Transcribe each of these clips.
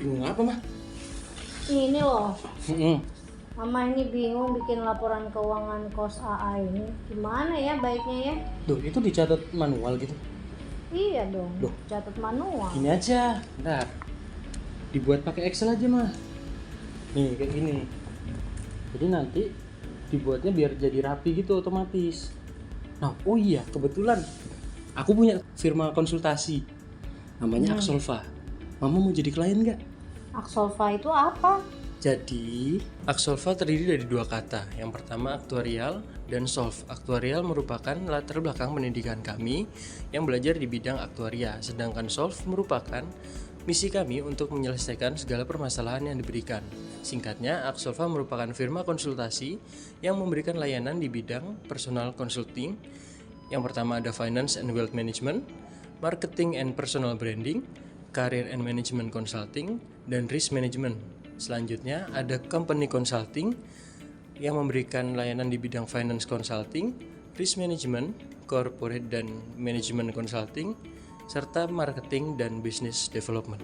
Bingung apa, Mah? Ini loh, Mm-mm. Mama ini bingung bikin laporan keuangan kos AA ini. Gimana ya baiknya ya? Duh, itu dicatat manual gitu. Iya dong, Loh. catat manual. Gini aja, bentar. Dibuat pakai Excel aja, Mah. Nih, kayak gini nih. Jadi nanti dibuatnya biar jadi rapi gitu otomatis. Nah, oh iya, kebetulan aku punya firma konsultasi. Namanya Axolva. Mama mau jadi klien nggak? Axolva itu apa? Jadi, Axolva terdiri dari dua kata. Yang pertama aktuarial dan solve. Aktuarial merupakan latar belakang pendidikan kami yang belajar di bidang aktuaria. Sedangkan solve merupakan misi kami untuk menyelesaikan segala permasalahan yang diberikan. Singkatnya, Axolva merupakan firma konsultasi yang memberikan layanan di bidang personal consulting. Yang pertama ada finance and wealth management, marketing and personal branding, career and management consulting, dan risk management. Selanjutnya ada company consulting yang memberikan layanan di bidang finance consulting, risk management, corporate dan management consulting, serta marketing dan business development.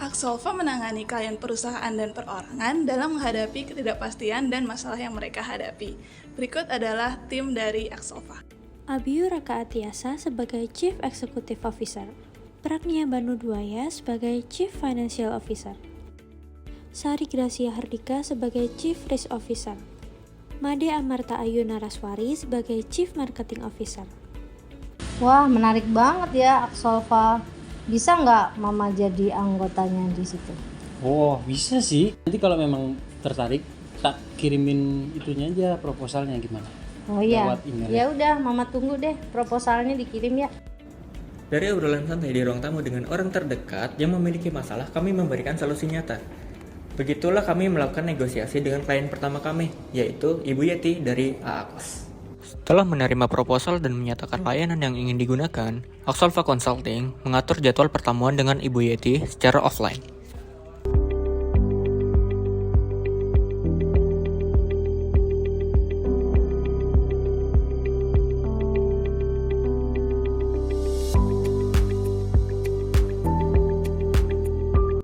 Axolva menangani klien perusahaan dan perorangan dalam menghadapi ketidakpastian dan masalah yang mereka hadapi. Berikut adalah tim dari Axolva. Abiyu Raka Atiasa sebagai Chief Executive Officer, Pragnia Banu Dwaya sebagai Chief Financial Officer, Sari Gracia Hardika sebagai Chief Risk Officer, Made Amarta Ayu Naraswari sebagai Chief Marketing Officer. Wah, menarik banget ya Axolva. Bisa nggak Mama jadi anggotanya di situ? Oh, bisa sih. Nanti kalau memang tertarik, tak kirimin itunya aja, proposalnya gimana? Oh iya. Lewat email. Ya udah, Mama tunggu deh proposalnya dikirim ya. Dari obrolan santai di ruang tamu dengan orang terdekat yang memiliki masalah, kami memberikan solusi nyata. Begitulah kami melakukan negosiasi dengan klien pertama kami, yaitu Ibu Yeti dari AAKOS. Setelah menerima proposal dan menyatakan layanan yang ingin digunakan, Axolva Consulting mengatur jadwal pertemuan dengan Ibu Yeti secara offline.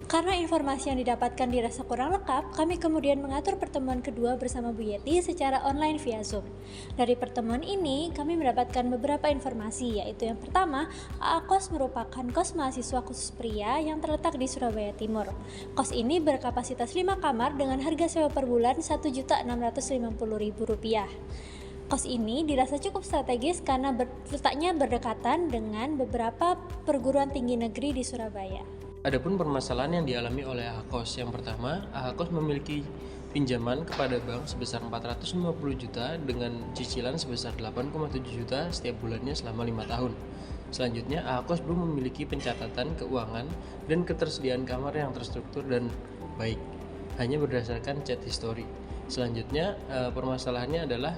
Karena informasi yang didapatkan dirasa kurang lengkap, kami kemudian mengatur pertemuan kedua bersama Bu Yeti secara online via Zoom. Dari pertemuan ini, kami mendapatkan beberapa informasi, yaitu yang pertama, AAKOS merupakan kos mahasiswa khusus pria yang terletak di Surabaya Timur. Kos ini berkapasitas 5 kamar dengan harga sewa per bulan Rp1.650.000. Kos ini dirasa cukup strategis karena letaknya berdekatan dengan beberapa perguruan tinggi negeri di Surabaya. Adapun permasalahan yang dialami oleh AAKOS, yang pertama, AAKOS memiliki pinjaman kepada bank sebesar 450 juta dengan cicilan sebesar 8,7 juta setiap bulannya selama 5 tahun. Selanjutnya, AAKOS belum memiliki pencatatan keuangan dan ketersediaan kamar yang terstruktur dan baik, hanya berdasarkan chat history. Selanjutnya, permasalahannya adalah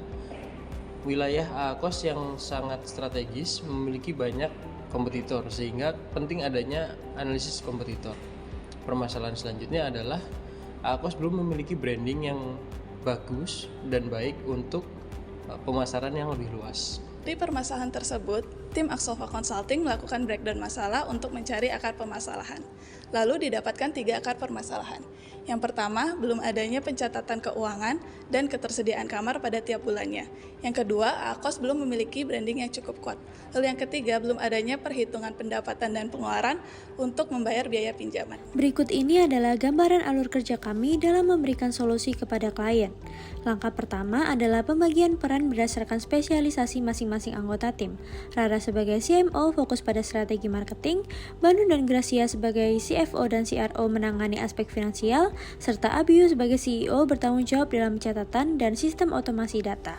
wilayah AAKOS yang sangat strategis memiliki banyak kompetitor, sehingga penting adanya analisis kompetitor. Permasalahan selanjutnya adalah AAKOS belum memiliki branding yang bagus dan baik untuk pemasaran yang lebih luas. Di permasalahan tersebut, tim Axolva Consulting melakukan breakdown masalah untuk mencari akar permasalahan. Lalu didapatkan 3 akar permasalahan. Yang pertama, belum adanya pencatatan keuangan dan ketersediaan kamar pada tiap bulannya. Yang kedua, AAKOS belum memiliki branding yang cukup kuat. Lalu yang ketiga, belum adanya perhitungan pendapatan dan pengeluaran untuk membayar biaya pinjaman. Berikut ini adalah gambaran alur kerja kami dalam memberikan solusi kepada klien. Langkah pertama adalah pembagian peran berdasarkan spesialisasi masing-masing anggota tim. Rara sebagai CMO fokus pada strategi marketing, Banu dan Gracia sebagai CFO dan CRO menangani aspek finansial, serta Abiyu sebagai CEO bertanggung jawab dalam catatan dan sistem otomasi data.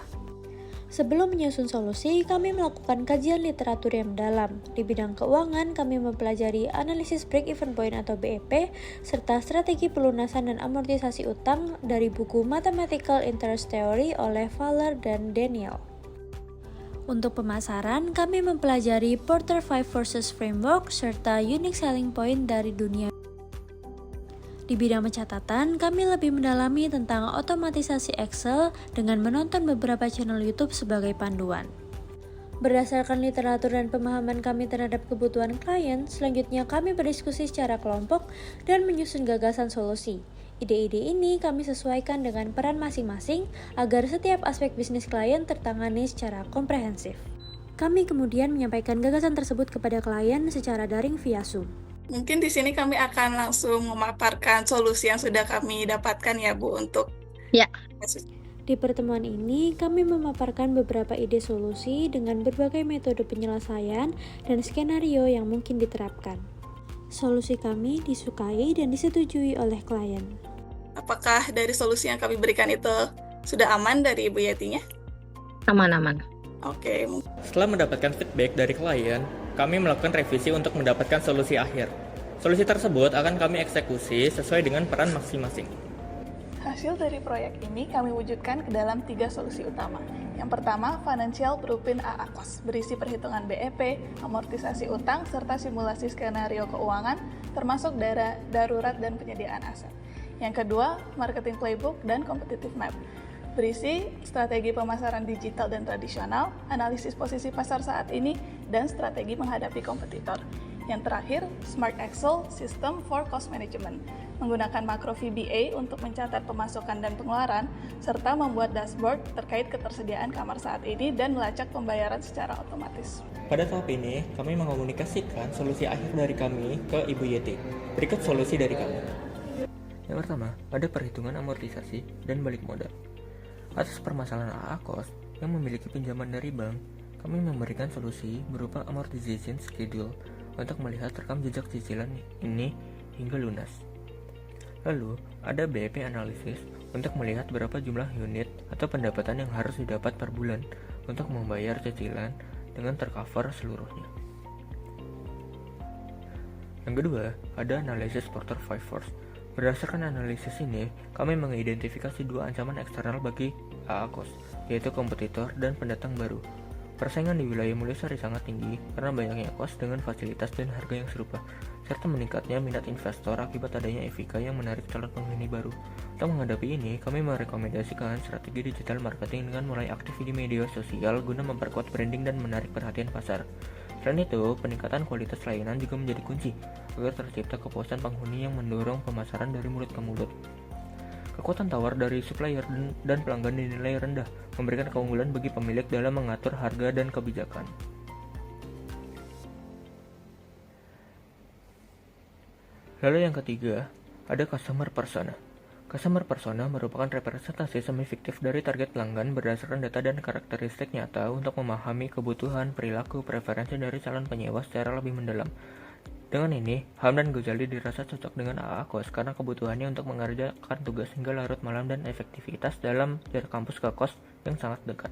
Sebelum menyusun solusi, kami melakukan kajian literatur yang mendalam. Di bidang keuangan, kami mempelajari analisis break-even point atau BEP, serta strategi pelunasan dan amortisasi utang dari buku Mathematical Interest Theory oleh Fowler dan Daniel. Untuk pemasaran, kami mempelajari Porter 5 Forces Framework serta Unique Selling Point dari dunia. Di bidang pencatatan, kami lebih mendalami tentang otomatisasi Excel dengan menonton beberapa channel YouTube sebagai panduan. Berdasarkan literatur dan pemahaman kami terhadap kebutuhan klien, selanjutnya kami berdiskusi secara kelompok dan menyusun gagasan solusi. Ide-ide ini kami sesuaikan dengan peran masing-masing agar setiap aspek bisnis klien tertangani secara komprehensif. Kami kemudian menyampaikan gagasan tersebut kepada klien secara daring via Zoom. Mungkin di sini kami akan langsung memaparkan solusi yang sudah kami dapatkan ya Bu untuk Ya. Di pertemuan ini, kami memaparkan beberapa ide solusi dengan berbagai metode penyelesaian dan skenario yang mungkin diterapkan. Solusi kami disukai dan disetujui oleh klien. Apakah dari solusi yang kami berikan itu sudah aman dari Ibu Yetinya? Aman-aman. Oke, Setelah mendapatkan feedback dari klien, kami melakukan revisi untuk mendapatkan solusi akhir. Solusi tersebut akan kami eksekusi sesuai dengan peran masing-masing. hasil dari proyek ini kami wujudkan ke dalam 3 solusi utama. Yang pertama, Financial Blueprint AAKOS, berisi perhitungan BEP, amortisasi utang, serta simulasi skenario keuangan, termasuk darurat dan penyediaan aset. Yang kedua, Marketing Playbook dan Competitive Map, berisi strategi pemasaran digital dan tradisional, analisis posisi pasar saat ini, dan strategi menghadapi kompetitor. Yang terakhir, Smart Excel System for Cost Management, menggunakan makro VBA untuk mencatat pemasukan dan pengeluaran, serta membuat dashboard terkait ketersediaan kamar saat ini dan melacak pembayaran secara otomatis. Pada tahap ini, kami mengomunikasikan solusi akhir dari kami ke Ibu Yeti. Berikut solusi dari kami. Yang pertama, ada perhitungan amortisasi dan balik modal. Atas permasalahan AAKOS yang memiliki pinjaman dari bank, kami memberikan solusi berupa amortization schedule untuk melihat rekam jejak cicilan ini hingga lunas. Lalu, ada BEP analisis untuk melihat berapa jumlah unit atau pendapatan yang harus didapat per bulan untuk membayar cicilan dengan tercover seluruhnya. Yang kedua, ada analisis Porter 5 Force. Berdasarkan analisis ini, kami mengidentifikasi 2 ancaman eksternal bagi AAKOS, yaitu kompetitor dan pendatang baru. Persaingan di wilayah Mulyasari sangat tinggi karena banyaknya kos dengan fasilitas dan harga yang serupa, serta meningkatnya minat investor akibat adanya EVK yang menarik calon penghuni baru. Untuk menghadapi ini, kami merekomendasikan strategi digital marketing dengan mulai aktif di media sosial guna memperkuat branding dan menarik perhatian pasar. Selain itu, peningkatan kualitas layanan juga menjadi kunci agar tercipta kepuasan penghuni yang mendorong pemasaran dari mulut ke mulut. Kekuatan tawar dari supplier dan pelanggan dinilai rendah, memberikan keunggulan bagi pemilik dalam mengatur harga dan kebijakan. Lalu yang ketiga, ada customer persona. Customer persona merupakan representasi semi-fiktif dari target pelanggan berdasarkan data dan karakteristik nyata untuk memahami kebutuhan, perilaku, preferensi dari calon penyewa secara lebih mendalam. Dengan ini, Hamdan Ghazali dirasa cocok dengan AAKOS karena kebutuhannya untuk mengerjakan tugas hingga larut malam dan efektivitas dalam jarak kampus ke kos yang sangat dekat.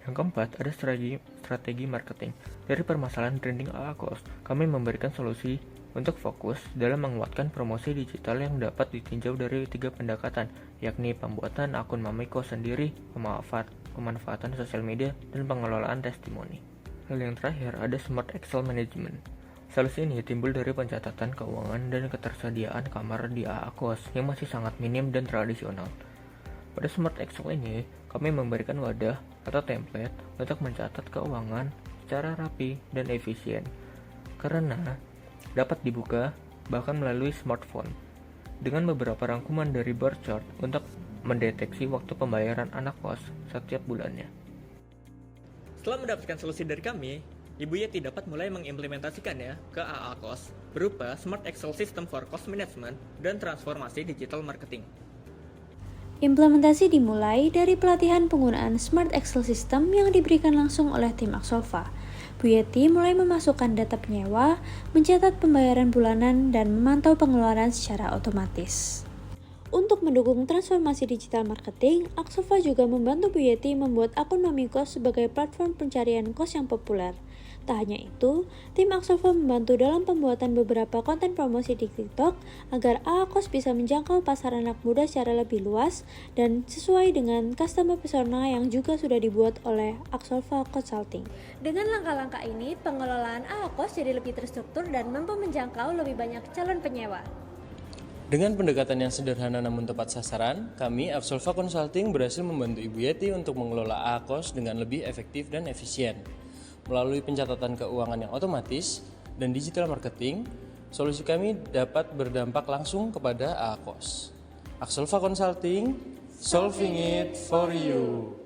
Yang keempat, ada strategi marketing. Dari permasalahan branding AAKOS, kami memberikan solusi untuk fokus dalam menguatkan promosi digital yang dapat ditinjau dari 3 pendekatan, yakni pembuatan akun Mamiko sendiri, pemanfaatan sosial media, dan pengelolaan testimoni. Lalu yang terakhir ada Smart Excel Management. Solusi ini timbul dari pencatatan keuangan dan ketersediaan kamar di AAKOS yang masih sangat minim dan tradisional. Pada Smart Excel ini, kami memberikan wadah atau template untuk mencatat keuangan secara rapi dan efisien, karena dapat dibuka bahkan melalui smartphone, dengan beberapa rangkuman dari bar chart untuk mendeteksi waktu pembayaran anak kos setiap bulannya. Setelah mendapatkan solusi dari kami, Ibu Yeti dapat mulai mengimplementasikannya ke AAKOS berupa Smart Excel System for Cost Management dan transformasi digital marketing. Implementasi dimulai dari pelatihan penggunaan Smart Excel System yang diberikan langsung oleh tim Axolfa. Bu Yeti mulai memasukkan data penyewa, mencatat pembayaran bulanan, dan memantau pengeluaran secara otomatis. Untuk mendukung transformasi digital marketing, Axolfa juga membantu Bu Yeti membuat akun Mamikos sebagai platform pencarian kos yang populer. Tak hanya itu, tim Axolfa membantu dalam pembuatan beberapa konten promosi di TikTok agar AAKOS bisa menjangkau pasar anak muda secara lebih luas dan sesuai dengan customer persona yang juga sudah dibuat oleh Axolfa Consulting. Dengan langkah-langkah ini, pengelolaan AAKOS jadi lebih terstruktur dan mampu menjangkau lebih banyak calon penyewa. Dengan pendekatan yang sederhana namun tepat sasaran, kami Absolva Consulting berhasil membantu Ibu Yeti untuk mengelola AKOS dengan lebih efektif dan efisien. Melalui pencatatan keuangan yang otomatis dan digital marketing, solusi kami dapat berdampak langsung kepada AKOS. Absolva Consulting, solving it for you.